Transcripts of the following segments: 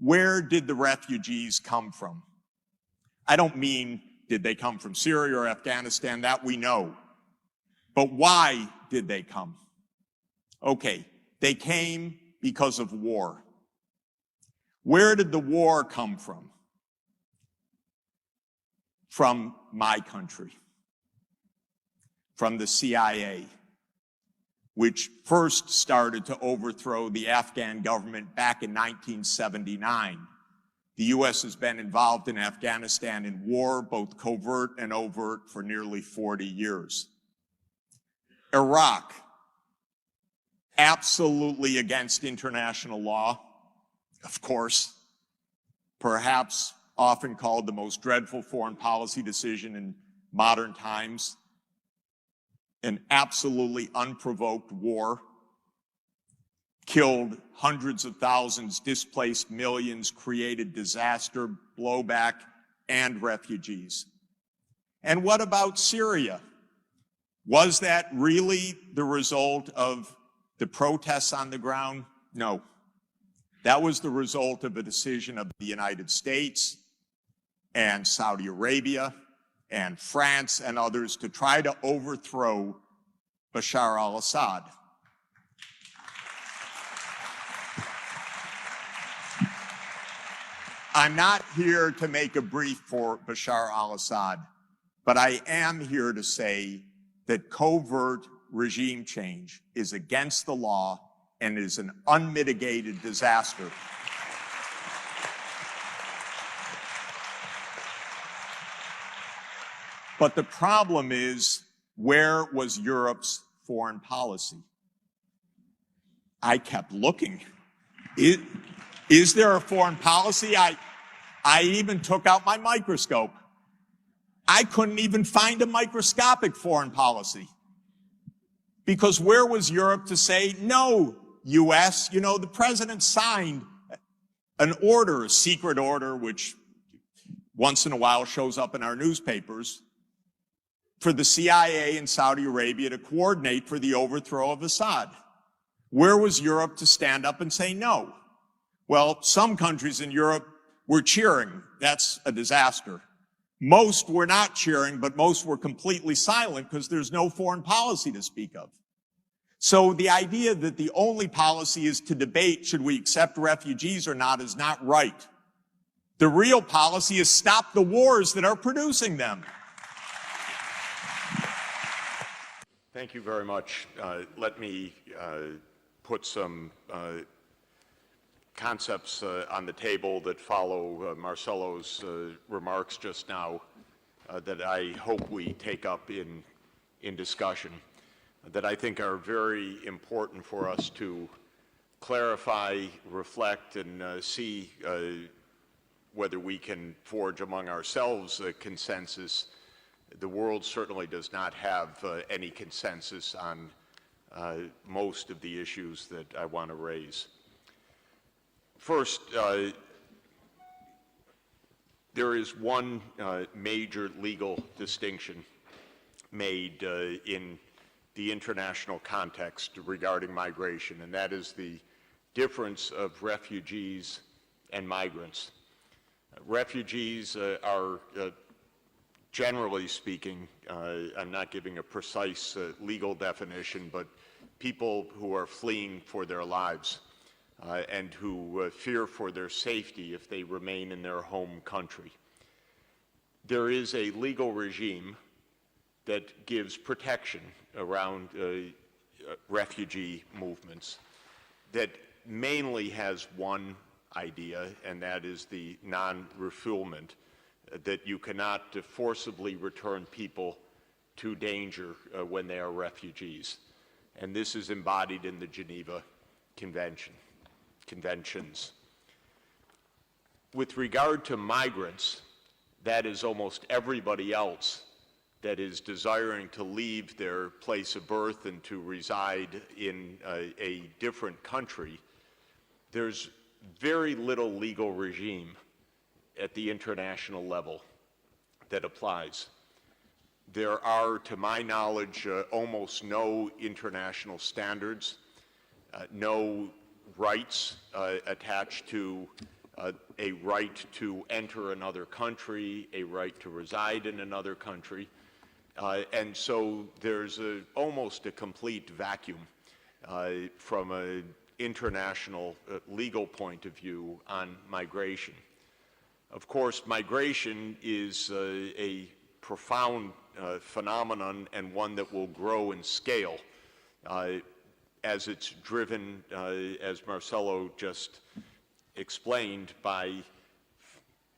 where did the refugees come from? I don't mean did they come from Syria or Afghanistan, that we know. But why did they come? Okay, they came because of war. Where did the war come from? From my country, from the CIA, which first started to overthrow the Afghan government back in 1979. The U.S. has been involved in Afghanistan in war, both covert and overt, for nearly 40 years. Iraq, absolutely against international law, of course, perhaps often called the most dreadful foreign policy decision in modern times, an absolutely unprovoked war, killed hundreds of thousands, displaced millions, created disaster, blowback, and refugees. And what about Syria? Was that really the result of the protests on the ground? No. That was the result of a decision of the United States and Saudi Arabia and France and others to try to overthrow Bashar al-Assad. I'm not here to make a brief for Bashar al-Assad, but I am here to say that covert regime change is against the law and is an unmitigated disaster. But the problem is, where was Europe's foreign policy? I kept looking. Is there a foreign policy? I even took out my microscope. I couldn't even find a microscopic foreign policy. Because where was Europe to say, no, U.S., you know, the president signed an order, a secret order, which once in a while shows up in our newspapers, for the CIA and Saudi Arabia to coordinate for the overthrow of Assad. Where was Europe to stand up and say no? Well, some countries in Europe were cheering. That's a disaster. Most were not cheering, but most were completely silent because there's no foreign policy to speak of. So the idea that the only policy is to debate should we accept refugees or not is not right. The real policy is stop the wars that are producing them. Thank you very much. Let me put some concepts on the table that follow Marcelo's remarks just now that I hope we take up in discussion, that I think are very important for us to clarify, reflect, and see whether we can forge among ourselves a consensus. The world certainly does not have any consensus on most of the issues that I want to raise. First, there is one major legal distinction made in the international context regarding migration, and that is the difference of refugees and migrants. Refugees are generally speaking, I'm not giving a precise legal definition, but people who are fleeing for their lives and who fear for their safety if they remain in their home country. There is a legal regime that gives protection around refugee movements that mainly has one idea, and that is the non-refoulement, that you cannot forcibly return people to danger when they are refugees. And this is embodied in the Geneva Conventions. With regard to migrants, that is almost everybody else that is desiring to leave their place of birth and to reside in a different country. There's very little legal regime at the international level that applies. There are, to my knowledge, almost no international standards, no rights attached to a right to enter another country, a right to reside in another country. And so there's almost a complete vacuum from an international legal point of view on migration. Of course, migration is a profound phenomenon and one that will grow in scale as it's driven, as Marcelo just explained, by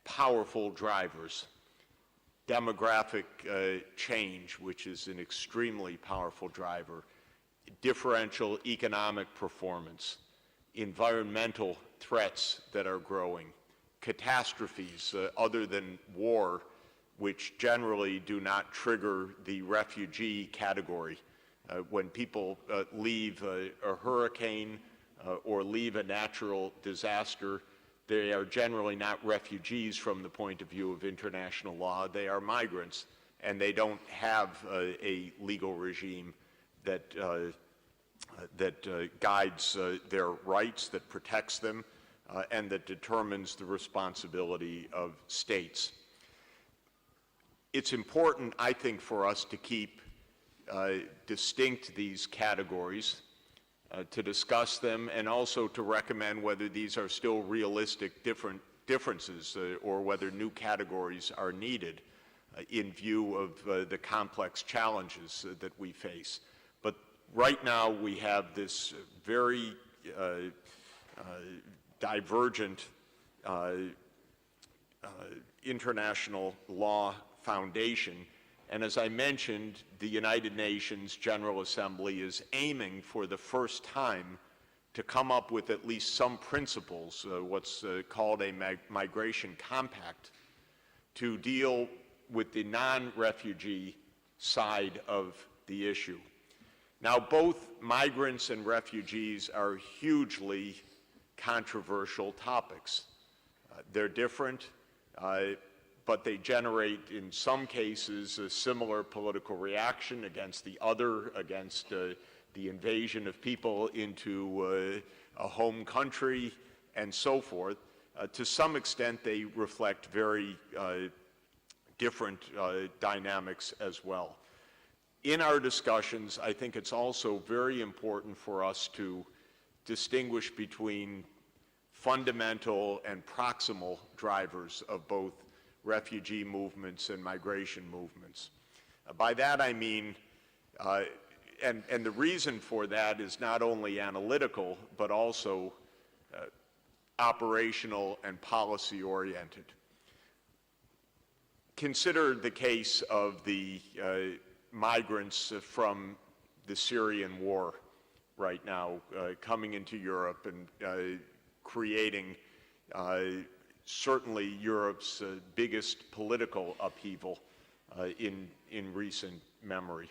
powerful drivers. Demographic change, which is an extremely powerful driver, differential economic performance, environmental threats that are growing, catastrophes other than war, which generally do not trigger the refugee category. When people leave a hurricane or leave a natural disaster, they are generally not refugees from the point of view of international law. They are migrants, and they don't have a legal regime that guides their rights, that protects them, and that determines the responsibility of states. It's important, I think, for us to keep distinct these categories, to discuss them, and also to recommend whether these are still realistic differences or whether new categories are needed in view of the complex challenges that we face. But right now we have this very divergent international law foundation. And as I mentioned, the United Nations General Assembly is aiming for the first time to come up with at least some principles, what's called a migration compact, to deal with the non-refugee side of the issue. Now, both migrants and refugees are hugely controversial topics. They're different, but they generate, in some cases, a similar political reaction against the other, against the invasion of people into a home country, and so forth. To some extent, they reflect very different dynamics as well. In our discussions, I think it's also very important for us to distinguish between fundamental and proximal drivers of both refugee movements and migration movements. By that I mean, and the reason for that is not only analytical, but also operational and policy oriented. Consider the case of the migrants from the Syrian war right now, coming into Europe and creating certainly Europe's biggest political upheaval in recent memory.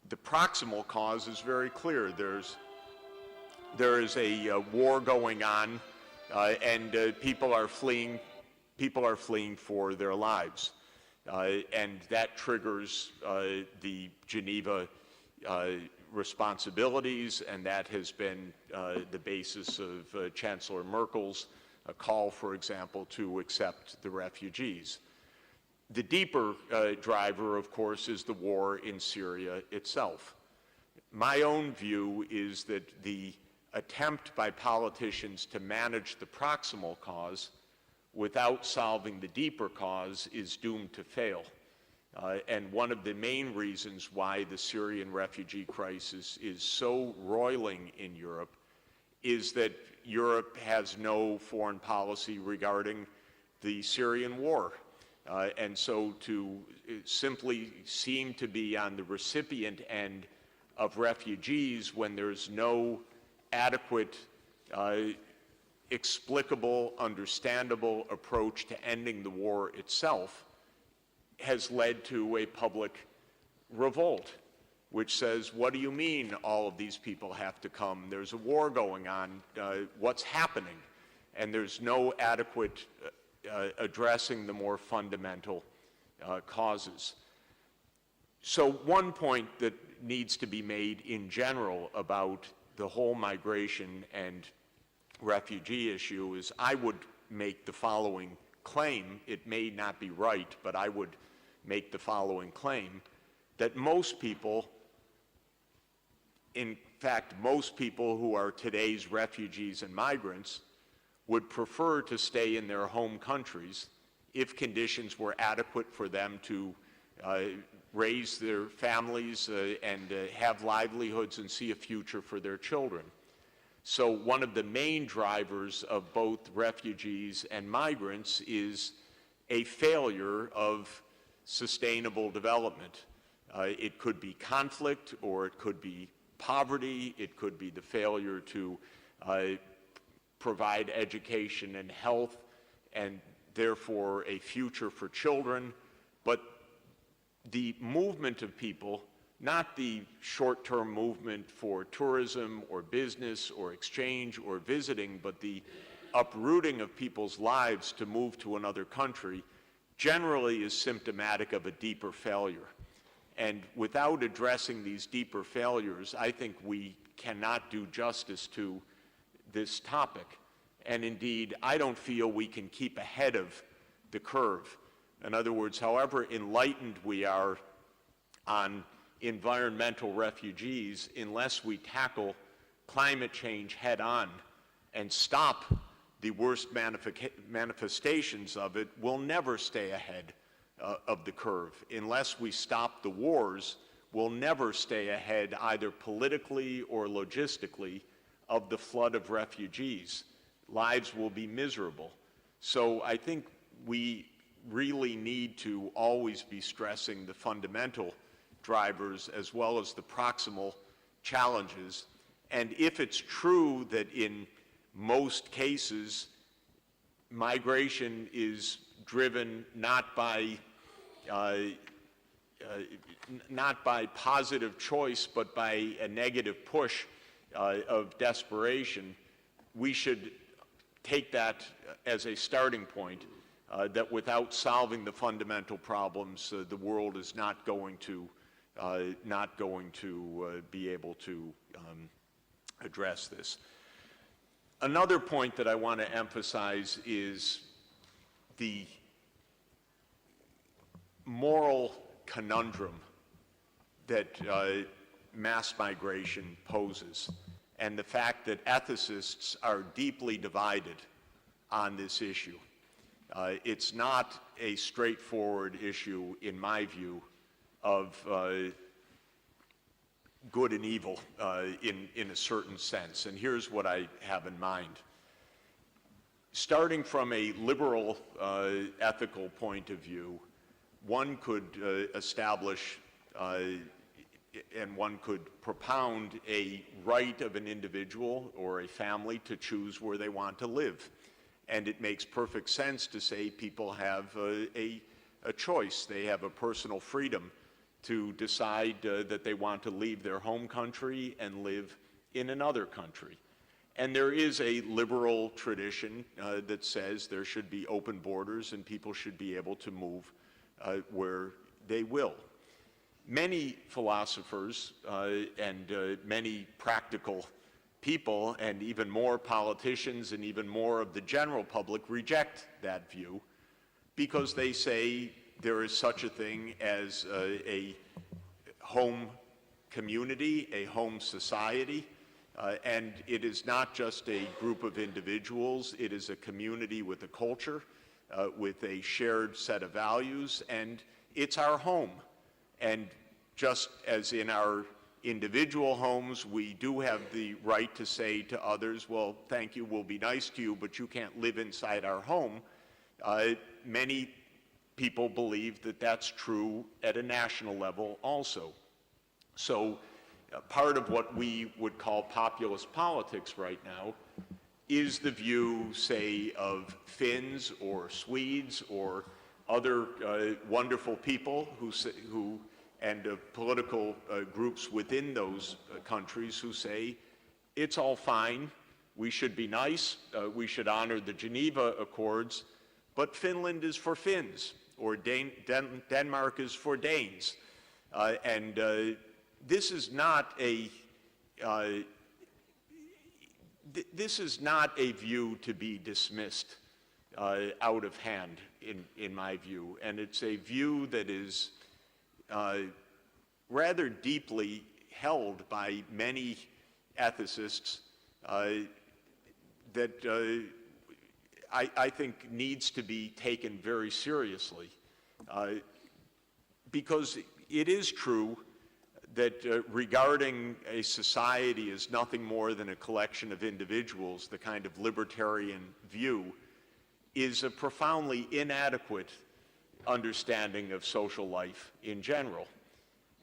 The proximal cause is very clear. There is a war going on, and people are fleeing for their lives, and that triggers the Geneva responsibilities, and that has been the basis of Chancellor Merkel's call, for example, to accept the refugees. The deeper driver, of course, is the war in Syria itself. My own view is that the attempt by politicians to manage the proximal cause without solving the deeper cause is doomed to fail. And one of the main reasons why the Syrian refugee crisis is so roiling in Europe is that Europe has no foreign policy regarding the Syrian war. And so to simply seem to be on the recipient end of refugees when there's no adequate, explicable, understandable approach to ending the war itself has led to a public revolt, which says, what do you mean all of these people have to come? There's a war going on. What's happening? And there's no adequate addressing the more fundamental causes. So one point that needs to be made in general about the whole migration and refugee issue is I would make the following claim. It may not be right, but I would make the following claim, that most people, in fact, most people who are today's refugees and migrants would prefer to stay in their home countries if conditions were adequate for them to raise their families and have livelihoods and see a future for their children. So one of the main drivers of both refugees and migrants is a failure of sustainable development. It could be conflict, or it could be poverty, it could be the failure to provide education and health, and therefore a future for children. But the movement of people, not the short-term movement for tourism or business or exchange or visiting, but the uprooting of people's lives to move to another country, generally is symptomatic of a deeper failure. And without addressing these deeper failures, I think we cannot do justice to this topic. And indeed, I don't feel we can keep ahead of the curve. In other words, however enlightened we are on environmental refugees, unless we tackle climate change head on and stop the worst manifestations of it, we'll never stay ahead of the curve. Unless we stop the wars, we'll never stay ahead either politically or logistically of the flood of refugees. Lives will be miserable. So I think we really need to always be stressing the fundamental drivers as well as the proximal challenges. And if it's true that in most cases migration is driven not by positive choice but by a negative push of desperation, we should take that as a starting point, that without solving the fundamental problems, the world is not going to be able to address this. Another point that I want to emphasize is the moral conundrum that mass migration poses, and the fact that ethicists are deeply divided on this issue. It's not a straightforward issue, in my view, of good and evil in a certain sense. And here's what I have in mind. Starting from a liberal ethical point of view, one could establish and one could propound a right of an individual or a family to choose where they want to live. And it makes perfect sense to say people have a choice. They have a personal freedom to decide that they want to leave their home country and live in another country. And there is a liberal tradition that says there should be open borders and people should be able to move where they will. Many philosophers and many practical people, and even more politicians and even more of the general public, reject that view because they say there is such a thing as a home community, a home society, and it is not just a group of individuals, it is a community with a culture, with a shared set of values, and it's our home. And just as in our individual homes, we do have the right to say to others, well, thank you, we'll be nice to you, but you can't live inside our home. Many people believe that that's true at a national level also. So part of what we would call populist politics right now is the view, say, of Finns or Swedes or other wonderful people who and political groups within those countries who say, it's all fine, we should be nice, we should honor the Geneva Accords, but Finland is for Finns, or Denmark is for Danes. And this is not this is not a view to be dismissed out of hand, in my view, and it's a view that is rather deeply held by many ethicists that I think needs to be taken very seriously, because it is true that regarding a society as nothing more than a collection of individuals, the kind of libertarian view, is a profoundly inadequate understanding of social life in general.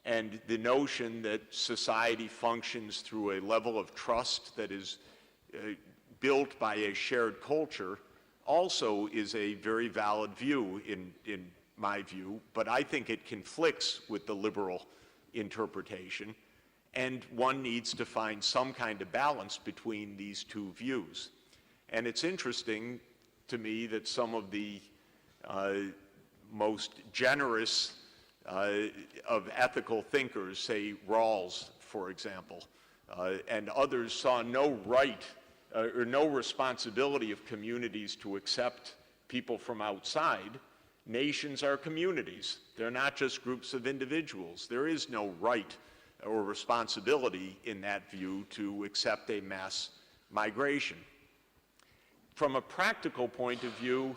And the notion that society functions through a level of trust that is built by a shared culture also is a very valid view in my view, but I think it conflicts with the liberal interpretation, and one needs to find some kind of balance between these two views. And it's interesting to me that some of the most generous of ethical thinkers, say Rawls, for example, and others, saw no right or no responsibility of communities to accept people from outside. Nations are communities. They're not just groups of individuals. There is no right or responsibility in that view to accept a mass migration. From a practical point of view,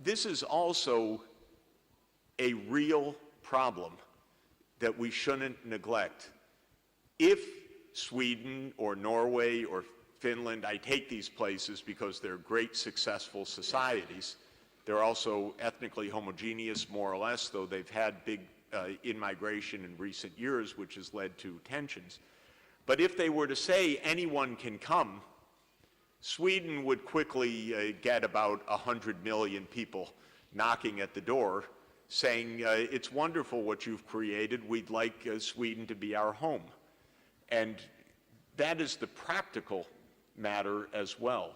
this is also a real problem that we shouldn't neglect. If Sweden or Norway or Finland, I take these places because they're great successful societies, they're also ethnically homogeneous, more or less, though they've had big in-migration in recent years, which has led to tensions. But if they were to say anyone can come, Sweden would quickly get about 100 million people knocking at the door saying, it's wonderful what you've created, we'd like Sweden to be our home. And that is the practical matter as well.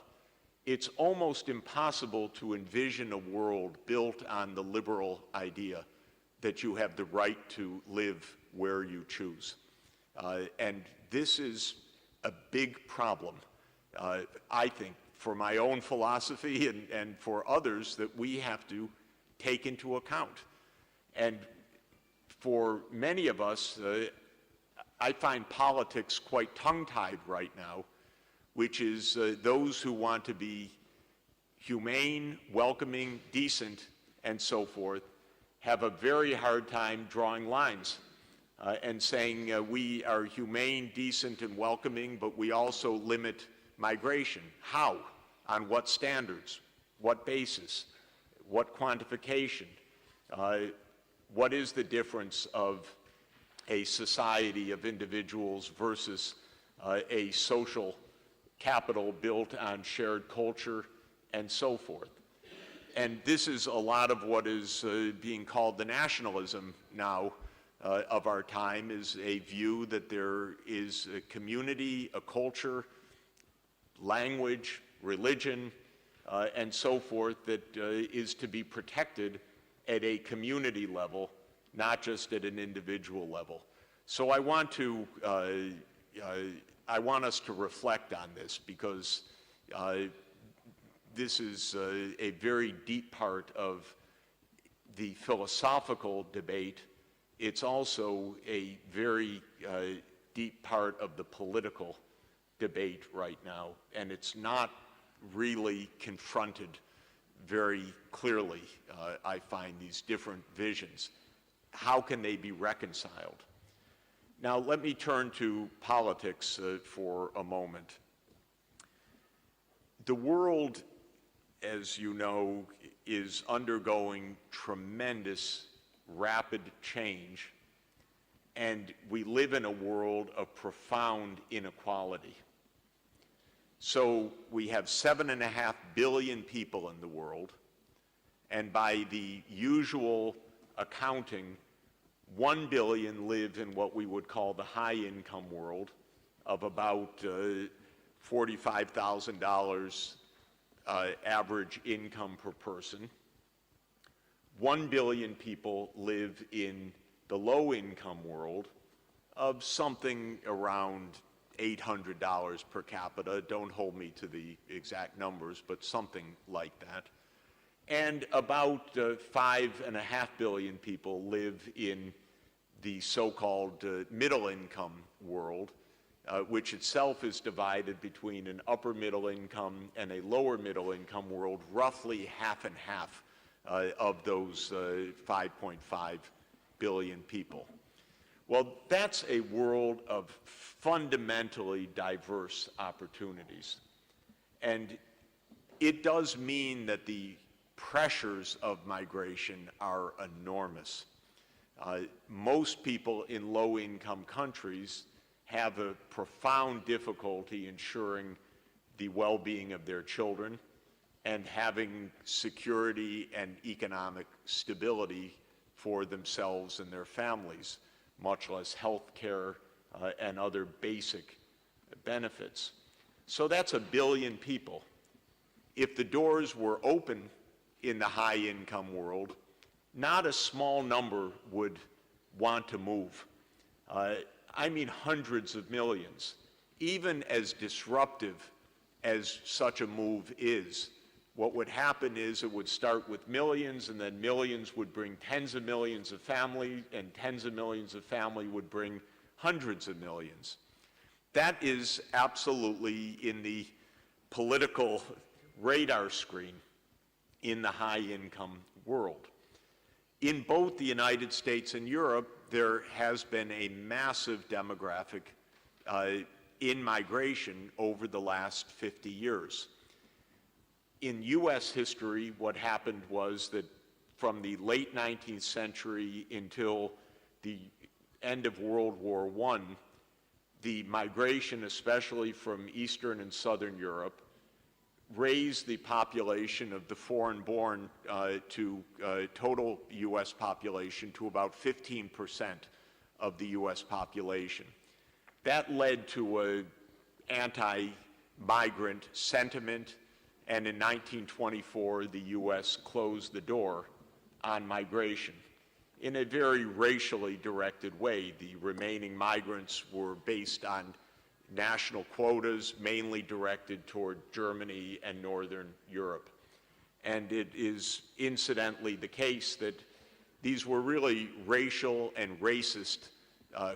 It's almost impossible to envision a world built on the liberal idea that you have the right to live where you choose. And this is a big problem, I think, for my own philosophy and for others that we have to take into account. And for many of us, I find politics quite tongue-tied right now, which is those who want to be humane, welcoming, decent, and so forth, have a very hard time drawing lines and saying we are humane, decent, and welcoming, but we also limit migration. How? On what standards? What basis? What quantification? What is the difference of a society of individuals versus a social capital built on shared culture and so forth? And this is a lot of what is being called the nationalism now of our time, is a view that there is a community, a culture, language, religion, and so forth that is to be protected at a community level, not just at an individual level. So I want us to reflect on this, because this is a very deep part of the philosophical debate. It's also a very deep part of the political debate right now, and it's not really confronted very clearly. I find these different visions. How can they be reconciled? Now, let me turn to politics for a moment. The world, as you know, is undergoing tremendous, rapid change, and we live in a world of profound inequality. So we have 7.5 billion people in the world, and by the usual accounting, 1 billion live in what we would call the high-income world of about $45,000 average income per person. 1 billion people live in the low-income world of something around $800 per capita. Don't hold me to the exact numbers, but something like that. And about 5.5 billion people live in the so-called middle-income world, which itself is divided between an upper middle income and a lower middle income world, roughly half and half of those 5.5 billion people. Well, that's a world of fundamentally diverse opportunities. And it does mean that the pressures of migration are enormous. Most people in low-income countries have a profound difficulty ensuring the well-being of their children and having security and economic stability for themselves and their families, much less health care and other basic benefits. So that's 1 billion people. If the doors were open in the high-income world, not a small number would want to move. I mean hundreds of millions. Even as disruptive as such a move is, what would happen is it would start with millions, and then millions would bring tens of millions of family, and tens of millions of family would bring hundreds of millions. That is absolutely in the political radar screen in the high-income world. In both the United States and Europe, there has been a massive demographic in migration over the last 50 years. In U.S. history, what happened was that from the late 19th century until the end of World War I, the migration, especially from Eastern and Southern Europe, raised the population of the foreign-born to total U.S. population to about 15% of the U.S. population. That led to an anti-migrant sentiment, and in 1924, the U.S. closed the door on migration in a very racially directed way. The remaining migrants were based on national quotas, mainly directed toward Germany and Northern Europe. And it is incidentally the case that these were really racial and racist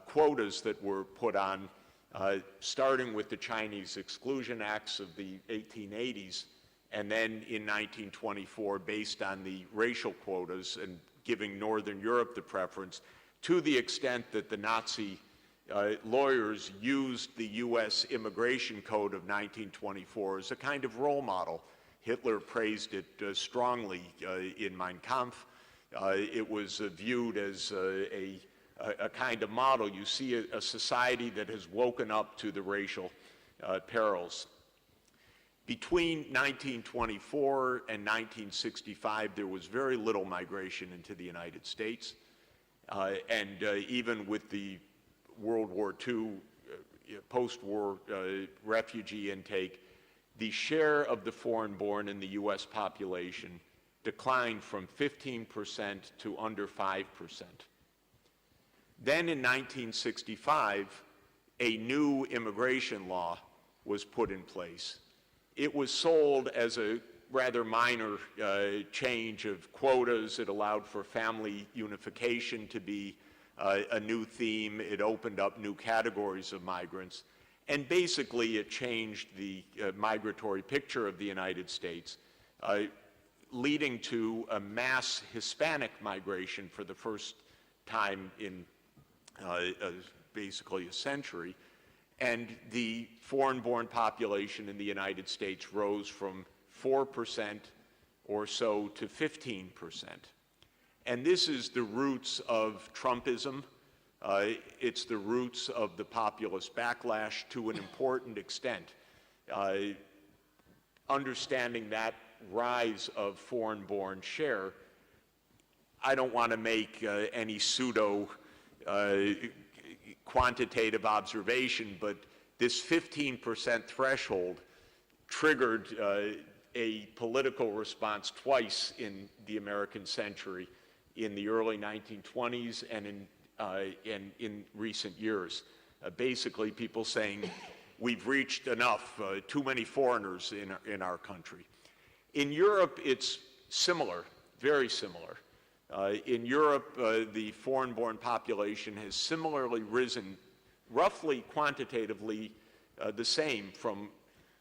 quotas that were put on, starting with the Chinese Exclusion Acts of the 1880s, and then in 1924 based on the racial quotas and giving Northern Europe the preference, to the extent that the Nazi lawyers used the U.S. Immigration Code of 1924 as a kind of role model. Hitler praised it strongly in Mein Kampf. It was viewed as a kind of model. You see a society that has woken up to the racial perils. Between 1924 and 1965, there was very little migration into the United States. And even with the World War II, post-war refugee intake, the share of the foreign-born in the U.S. population declined from 15% to under 5%. Then in 1965, a new immigration law was put in place. It was sold as a rather minor change of quotas. It allowed for family unification to be a new theme. It opened up new categories of migrants. And basically, it changed the migratory picture of the United States, leading to a mass Hispanic migration for the first time in basically a century. And the foreign-born population in the United States rose from 4% or so to 15%. And this is the roots of Trumpism. It's the roots of the populist backlash to an important extent. Understanding that rise of foreign-born share, I don't want to make any pseudo quantitative observation, but this 15% threshold triggered a political response twice in the American century, in the early 1920s and in recent years. basically people saying we've reached enough, too many foreigners in our country. In Europe, it's similar, very similar. In Europe, the foreign-born population has similarly risen, roughly quantitatively the same from,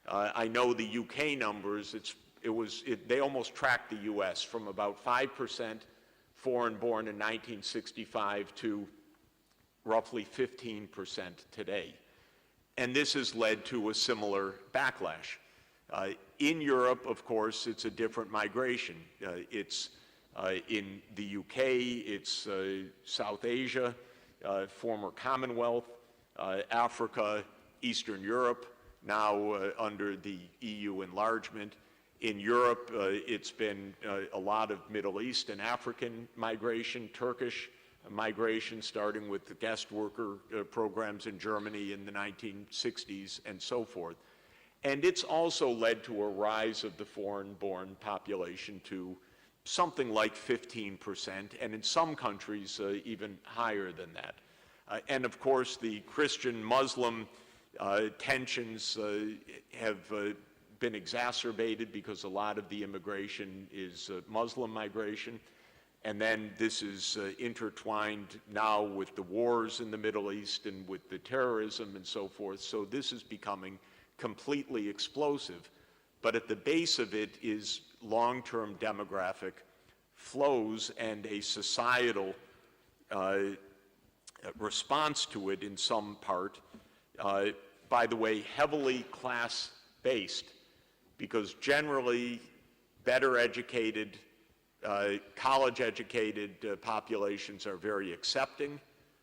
I know the UK numbers, they almost tracked the US from about 5% foreign-born in 1965 to roughly 15% today. And this has led to a similar backlash. In Europe, of course, it's a different migration. It's in the UK, it's South Asia, former Commonwealth, Africa, Eastern Europe, now under the EU enlargement. In Europe, it's been a lot of Middle East and African migration, Turkish migration, starting with the guest worker programs in Germany in the 1960s and so forth. And it's also led to a rise of the foreign-born population to something like 15%, and in some countries even higher than that. And of course, the Christian-Muslim tensions have been exacerbated because a lot of the immigration is Muslim migration. And then this is intertwined now with the wars in the Middle East and with the terrorism and so forth. So this is becoming completely explosive. But at the base of it is long-term demographic flows and a societal response to it in some part. By the way, heavily class-based, because generally better educated, college-educated populations are very accepting.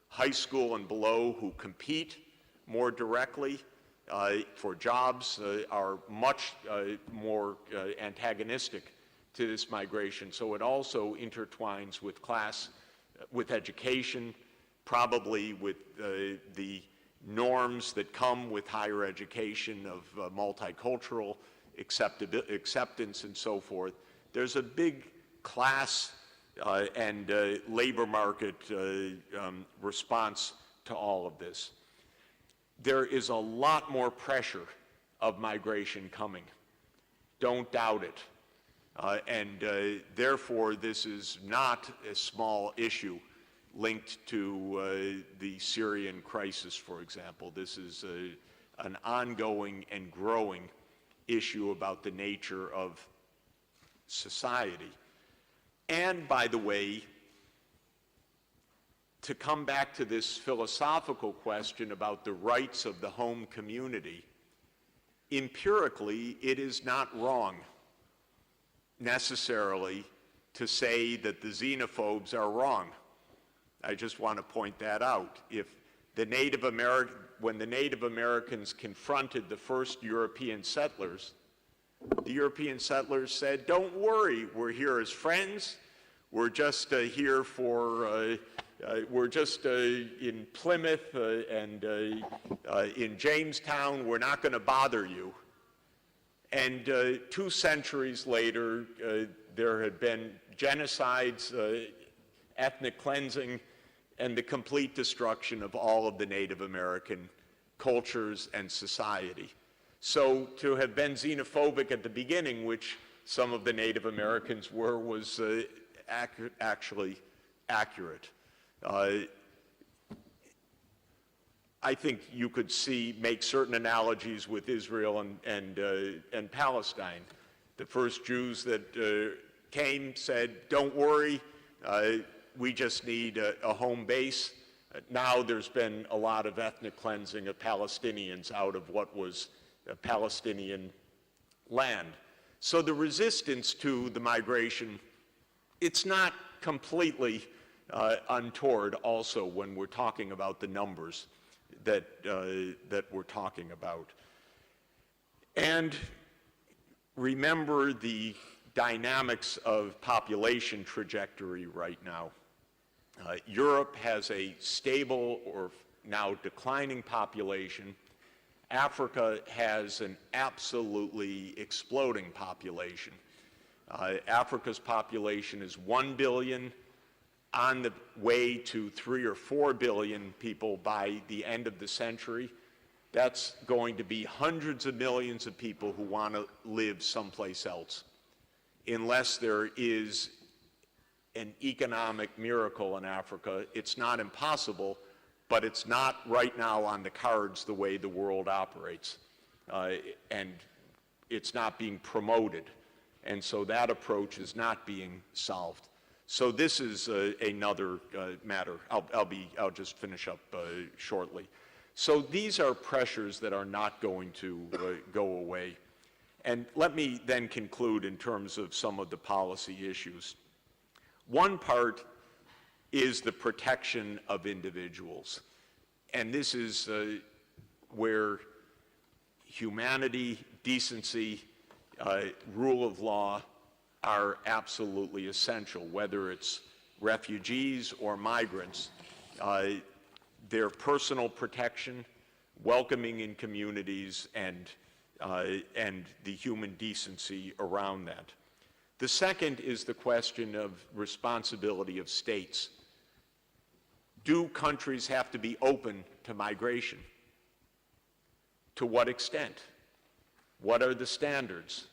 High school and below who compete more directly for jobs are much more antagonistic to this migration. So it also intertwines with class, with education, probably with the norms that come with higher education of multicultural acceptance and so forth. There's a big class and labor market response to all of this. There is a lot more pressure of migration coming. Don't doubt it. And therefore, this is not a small issue linked to the Syrian crisis, for example. This is an ongoing and growing issue about the nature of society. And by the way, to come back to this philosophical question about the rights of the home community, empirically, it is not wrong necessarily to say that the xenophobes are wrong. I just want to point that out. If the when the Native Americans confronted the first European settlers, the European settlers said, "Don't worry, we're here as friends. We're just here for, we're just in Plymouth and in Jamestown. We're not going to bother you." And 2 centuries later, there had been genocides, ethnic cleansing, and the complete destruction of all of the Native American cultures and society. So to have been xenophobic at the beginning, which some of the Native Americans were, was actually accurate. I think you could make certain analogies with Israel and Palestine. The first Jews that came said, "Don't worry, we just need a home base." Now there's been a lot of ethnic cleansing of Palestinians out of what was Palestinian land. So the resistance to the migration, it's not completely untoward also when we're talking about the numbers that we're talking about. And remember the dynamics of population trajectory right now. Europe has a stable or now declining population. Africa has an absolutely exploding population. Africa's population is 1 billion. on the way to 3 or 4 billion people by the end of the century. That's going to be hundreds of millions of people who want to live someplace else, unless there is an economic miracle in Africa. It's not impossible, but it's not right now on the cards the way the world operates. And it's not being promoted. And so that approach is not being solved. So this is another matter. I'll just finish up shortly. So these are pressures that are not going to go away. And let me then conclude in terms of some of the policy issues. One part is the protection of individuals. And this is where humanity, decency, rule of law are absolutely essential, whether it's refugees or migrants. Their personal protection, welcoming in communities, and the human decency around that. The second is the question of responsibility of states. Do countries have to be open to migration? To what extent? What are the standards?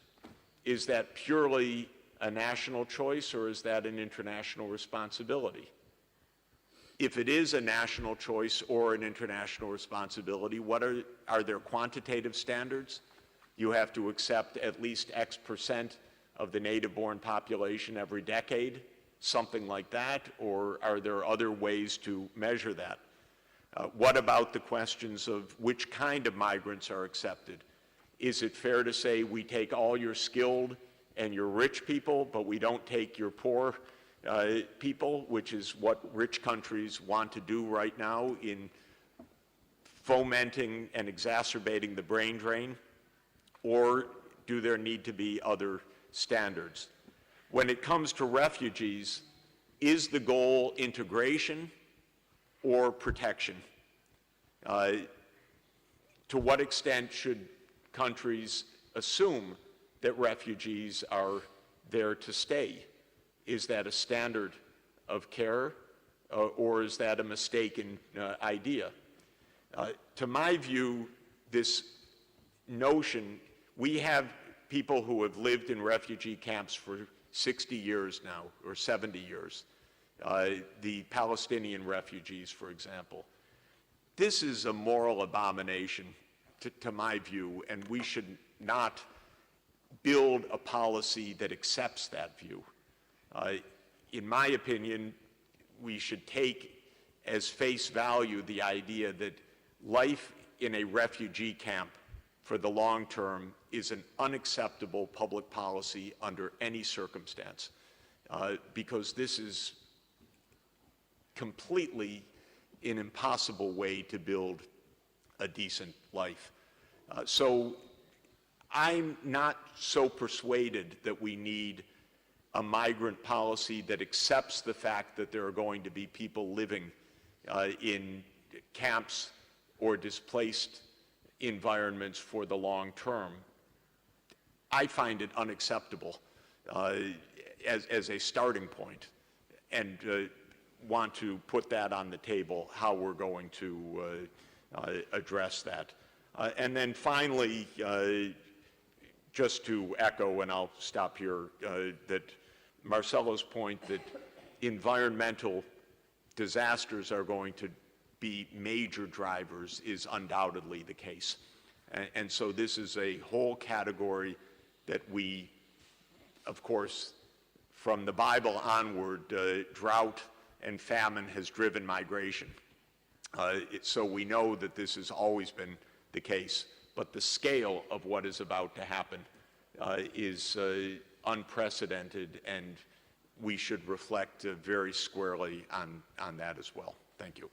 Is that purely a national choice, or is that an international responsibility? If it is a national choice or an international responsibility, are there quantitative standards? You have to accept at least X percent of the native-born population every decade, something like that, or are there other ways to measure that? What about the questions of which kind of migrants are accepted? Is it fair to say we take all your skilled and your rich people, but we don't take your poor people, which is what rich countries want to do right now in fomenting and exacerbating the brain drain? Or do there need to be other standards? When it comes to refugees, is the goal integration or protection? To what extent should countries assume that refugees are there to stay? Is that a standard of care, or is that a mistaken idea? To my view, this notion, we have people who have lived in refugee camps for 60 years now, or 70 years. The Palestinian refugees, for example. This is a moral abomination, to my view, and we should not build a policy that accepts that view. In my opinion, we should take as face value the idea that life in a refugee camp for the long term is an unacceptable public policy under any circumstance, because this is completely an impossible way to build a decent life. So I'm not so persuaded that we need a migrant policy that accepts the fact that there are going to be people living in camps or displaced environments for the long term. I find it unacceptable as a starting point, and want to put that on the table, how we're going to address that. And then finally, just to echo, and I'll stop here, that Marcelo's point that environmental disasters are going to be major drivers is undoubtedly the case. And so this is a whole category that we, of course, from the Bible onward, drought and famine has driven migration. So we know that this has always been the case, but the scale of what is about to happen is unprecedented, and we should reflect very squarely on that as well. Thank you.